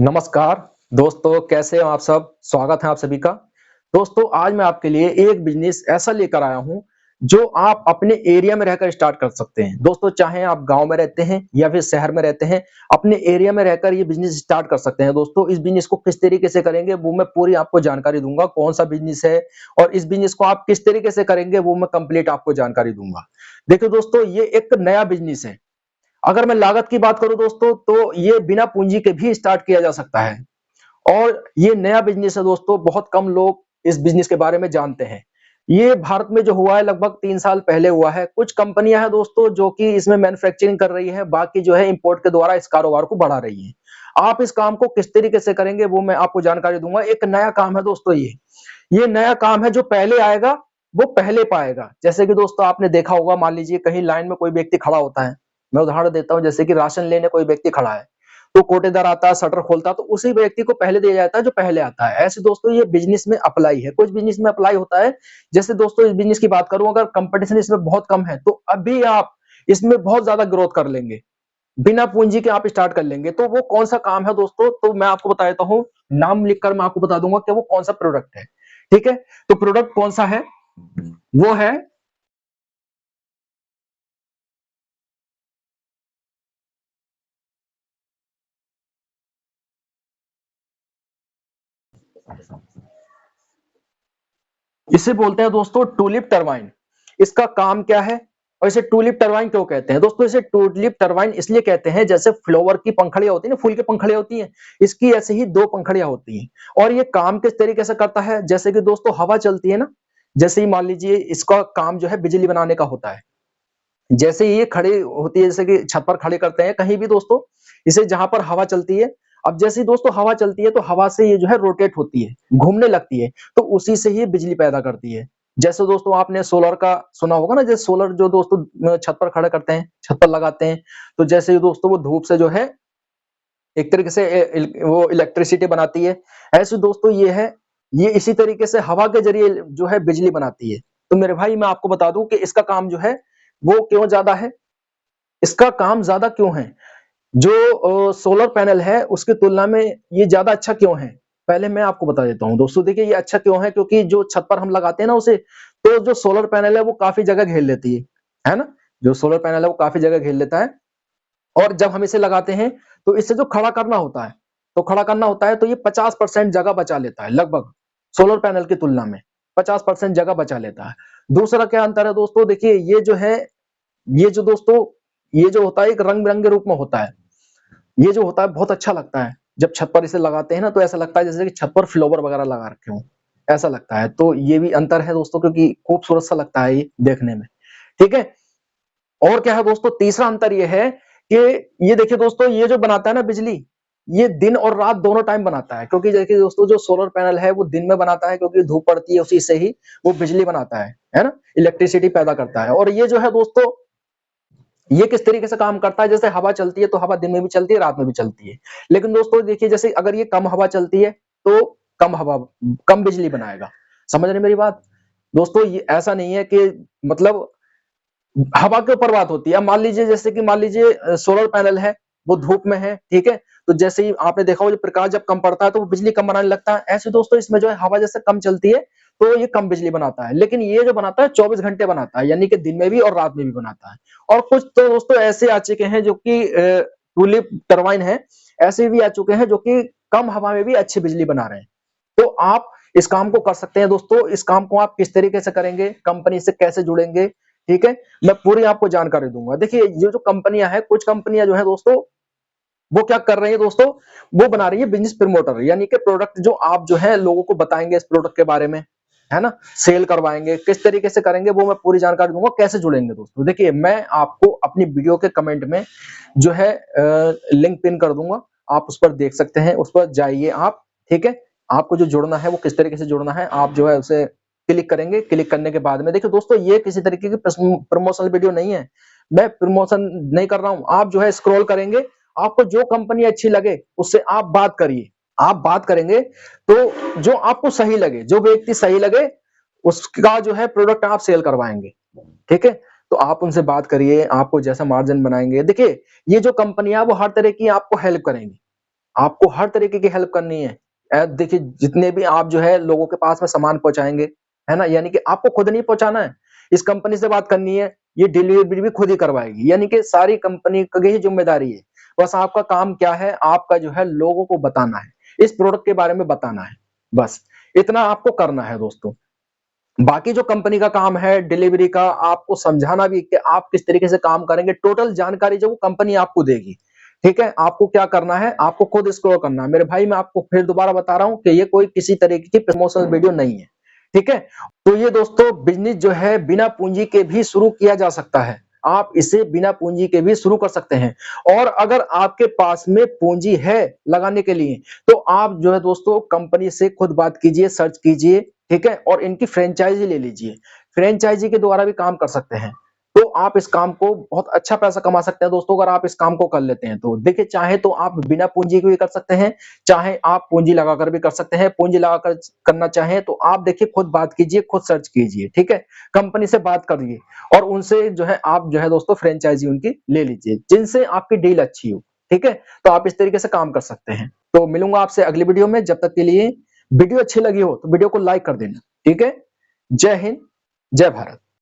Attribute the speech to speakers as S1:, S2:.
S1: नमस्कार दोस्तों, कैसे हो आप सब? स्वागत है आप सभी का। दोस्तों, आज मैं आपके लिए एक बिज़नेस ऐसा लेकर आया हूँ, जो आप अपने एरिया में रहकर स्टार्ट कर सकते हैं। दोस्तों, चाहे आप गाँव में रहते हैं या फिर शहर में रहते हैं, अपने एरिया में रहकर ये बिज़नेस स्टार्ट कर सकते हैं। दोस्तों, इस बिज़नेस को किस तरीके से करेंगे, वो मैं पूरी आपको जानकारी दूँगा, कौन-सा बिज़नेस है और इस बिज़नेस को आप किस तरीके से करेंगे, वो मैं कंप्लीट आपको जानकारी दूँगा। देखिए दोस्तों, ये एक नया बिज़नेस है। अगर मैं लागत की बात करूँ दोस्तों, तो ये बिना पूँजी के भी स्टार्ट किया जा सकता है। और ये नया बिज़नेस है दोस्तों, बहुत कम लोग इस बिज़नेस के बारे में जानते हैं। ये भारत में जो हुआ है लगभग 3 साल पहले हुआ है। कुछ कंपनियाँ हैं दोस्तों जो कि इसमें मैन्युफैक्चरिंग कर रही हैं, बाकी जो है इम्पोर्ट के द्वारा इस कारोबार को बढ़ा रही हैं। आप इस काम को किस तरीके से करेंगे वो मैं आपको जानकारी दूँगा। एक नया काम है दोस्तों ये। ये नया काम है जो पहले आएगा, वो पहले पाएगा। जैसे कि दोस्तों आपने देखा होगा, मान लीजिए कहीं लाइन में कोई व्यक्ति खड़ा होता है। मैं उदाहरण देता हूँ, जैसे कि राशन लेने कोई व्यक्ति खड़ा है। तो कोटेदार आता है, शटर खोलता है, तो उसी व्यक्ति को पहले दिया जाता है जो पहले आता है। ऐसे दोस्तों ये बिज़नेस में अप्लाई है, कुछ बिज़नेस में अप्लाई होता है। जैसे दोस्तों इस बिज़नेस की बात करूँ, अगर कंपटीशन इसमें बहुत कम है, तो अभी आप इसमें बहुत ज़्यादा ग्रोथ कर लेंगे। बिना पूँजी के आप स्टार्ट कर लेंगे। तो वो कौन-सा काम है दोस्तों? तो मैं आपको बता देता हूँ, नाम लिखकर मैं आपको बता दूँगा कि वो कौन-सा प्रोडक्ट है। ठीक है? तो प्रोडक्ट कौन-सा है? वो है इसे बोलते हैं दोस्तों टूलिप टरबाइन। इसका काम क्या है और इसे टूलिप टरबाइन क्यों कहते हैं? दोस्तों इसे टूलिप टरबाइन इसलिए कहते हैं, जैसे फ्लावर की पंखुड़ियाँ होती हैं ना, फूल की पंखुड़ियाँ होती हैं, इसकी ऐसे ही 2 पंखुड़ियाँ होती हैं। और ये काम किस तरीके से करता है? जैसे कि दोस्तों हवा चलती है ना, जैसे ही मान लीजिए इसका काम जो है बिजली बनाने का होता है। जैसे ही ये खड़ी होती है, जैसे कि छत पर खड़े करते हैं कहीं भी दोस्तों, इसे जहाँ पर हवा चलती है, अब जैसे ही दोस्तों हवा चलती है तो हवा से ये जो है रोटेट होती है, घूमने लगती है, तो उसी से ही बिजली पैदा करती है। जैसे दोस्तों आपने सोलर का सुना होगा ना, जैसे सोलर जो दोस्तों छत पर खड़ा करते हैं, छत पर लगाते हैं, तो जैसे ही दोस्तों वो धूप से जो है एक तरीके से वो इलेक्ट्रिसिटी बनाती है। ऐसे दोस्तों ये है, ये इसी तरीके से हवा के ज़रिए जो है बिजली बनाती है। तो मेरे भाई मैं आपको बता दूँ कि इसका काम जो है, वो क्यों ज़्यादा है? इसका काम ज़्यादा क्यों है? जो सोलर पैनल है उसकी तुलना में ये ज़्यादा अच्छा क्यों है? पहले मैं आपको बता देता हूँ। दोस्तों देखिए ये अच्छा क्यों है, क्योंकि जो छत पर हम लगाते हैं ना उसे, तो जो सोलर पैनल है वो काफ़ी जगह घेर लेती है ना? जो सोलर पैनल है वो काफ़ी जगह घेर लेता है। और जब हम इसे लगाते हैं, तो इससे जो खड़ा करना होता है, तो खड़ा करना होता है तो ये 50% जगह बचा लेता है लगभग, सोलर पैनल की तुलना में 50% जगह बचा लेता है। दूसरा क्या अंतर है दोस्तों, देखिए ये जो है, ये जो दोस्तों, ये जो होता है एक रंग-बिरंगे रूप में होता है। ये जो होता है बहुत अच्छा लगता है। जब छत पर इसे लगाते हैं ना, तो ऐसा लगता है जैसे कि छत पर फ्लावर वगैरह लगा रखे हों, ऐसा लगता है। तो ये भी अंतर है दोस्तों, क्योंकि खूबसूरत सा लगता है ये देखने में। ठीक है? और क्या है दोस्तों, तीसरा अंतर ये है कि ये देखिए दोस्तों, ये जो बनाता है ना बिजली, ये दिन और रात दोनों टाइम बनाता है। क्योंकि देखिए दोस्तों जो सोलर पैनल है वो दिन में बनाता है, क्योंकि धूप पड़ती है उसी से ही वो बिजली बनाता है ना? इलेक्ट्रिसिटी पैदा करता है। और ये जो है दोस्तों, ये किस तरीके से काम करता है, जैसे हवा चलती है तो हवा दिन में भी चलती है, रात में भी चलती है। लेकिन दोस्तों देखिए, जैसे अगर ये कम हवा चलती है, तो कम हवा कम बिजली बनाएगा। समझ रहे हैं मेरी बात? दोस्तों ये ऐसा नहीं है कि मतलब हवा के ऊपर बात होती है। अब मान लीजिए, जैसे कि मान लीजिए सोलर पैनल है, वो धूप में है, ठीक है? तो जैसे ही आपने देखा होगा, जब प्रकाश जब कम पड़ता है तो वो बिजली कम बनाने लगता है। ऐसे दोस्तों इसमें जो है हवा जैसे कम चलती है, तो ये कम बिजली बनाता है। लेकिन ये जो बनाता है 24 घंटे बनाता है, यानी कि दिन में भी और रात में भी बनाता है। और कुछ तो दोस्तों ऐसे आ चुके हैं जो कि टूलिप टरबाइन है, ऐसे भी आ चुके हैं जो कि कम हवा में भी अच्छी बिजली बना रहे हैं। तो आप इस काम को कर सकते हैं दोस्तों। इस काम को आप किस तरीके से करेंगे, कंपनी से कैसे जुड़ेंगे, ठीक है? मैं पूरी आपको जानकारी दूँगा। देखिए ये जो कंपनियाँ हैं, कुछ कंपनियाँ जो हैं दोस्तों, वो क्या कर रही हैं दोस्तों, वो बना रही है बिज़नेस प्रमोटर, यानी कि प्रोडक्ट जो आप जो है लोगों को बताएँगे इस प्रोडक्ट के बारे में, है ना? सेल करवाएँगे, किस तरीके से करेंगे वो मैं पूरी जानकारी दूँगा, कैसे जुड़ेंगे दोस्तों। देखिए मैं आपको अपनी वीडियो के कमेंट में जो है लिंक पिन कर दूँगा, आप उस पर देख सकते हैं, उस पर जाइए आप, ठीक है? आपको जो जुड़ना है वो किस तरीके से जुड़ना है, आप जो है उसे क्लिक करेंगे, क्लिक करने के बाद में देखिए दोस्तों, ये किसी तरीके की प्रमोशनल वीडियो नहीं है, मैं प्रमोशन नहीं कर रहा हूँ। आप जो है स्क्रॉल करेंगे, आपको जो कंपनी अच्छी लगे उससे आप बात करिए। आप बात करेंगे तो जो आपको सही लगे, जो व्यक्ति सही लगे, उसका जो है प्रोडक्ट आप सेल करवाएँगे, ठीक है? तो आप उनसे बात करिए, आपको जैसा मार्जिन बनाएँगे, देखिए ये जो कंपनियाँ वो हर तरह की आपको हेल्प करेंगी। आपको हर तरीके की हेल्प करनी है। देखिए जितने भी आप जो है लोगों के पास में सामान पहुंचाएंगे, है ना, यानी कि आपको खुद नहीं पहुंचाना है, इस कंपनी से बात करनी है, ये डिलीवरी भी खुद ही करवाएगी, यानी कि सारी कंपनी की ही जिम्मेदारी है। बस आपका काम क्या है, आपका जो है लोगों को बताना है, इस प्रोडक्ट के बारे में बताना है, बस इतना आपको करना है दोस्तों। बाकी जो कंपनी का काम है डिलीवरी का, आपको समझाना भी कि आप किस तरीके से काम करेंगे, टोटल जानकारी जो वो कंपनी आपको देगी। ठीक है, आपको क्या करना है, आपको खुद एक्सप्लोर करना है। मेरे भाई मैं आपको फिर दोबारा बता रहा हूं कि ये कोई किसी तरीके की प्रमोशनल वीडियो नहीं है। ठीक है, तो ये दोस्तों बिजनेस जो है बिना पूंजी के भी शुरू किया जा सकता है। आप इसे बिना पूंजी के भी शुरू कर सकते हैं। और अगर आपके पास में पूंजी है लगाने के लिए, तो आप जो है दोस्तों कंपनी से खुद बात कीजिए, सर्च कीजिए, ठीक है, और इनकी फ्रेंचाइजी ले लीजिए। फ्रेंचाइजी के द्वारा भी काम कर सकते हैं, तो आप इस काम को बहुत अच्छा पैसा कमा सकते हैं दोस्तों, अगर आप इस काम को कर लेते हैं तो। देखिए चाहे तो आप बिना पूंजी के भी कर सकते हैं, चाहे आप पूंजी लगाकर भी कर सकते हैं। पूंजी लगाकर करना चाहें तो आप देखिए खुद बात कीजिए, खुद सर्च कीजिए, ठीक है, कंपनी से बात करिए और उनसे जो है आप जो है दोस्तों फ्रेंचाइजी उनकी ले लीजिए, जिनसे आपकी डील अच्छी हो। ठीक है, तो आप इस तरीके से काम कर सकते हैं। तो मिलूंगा आपसे अगली वीडियो में, जब तक के लिए वीडियो अच्छी लगी हो तो वीडियो को लाइक कर देना। ठीक है, जय हिंद, जय भारत।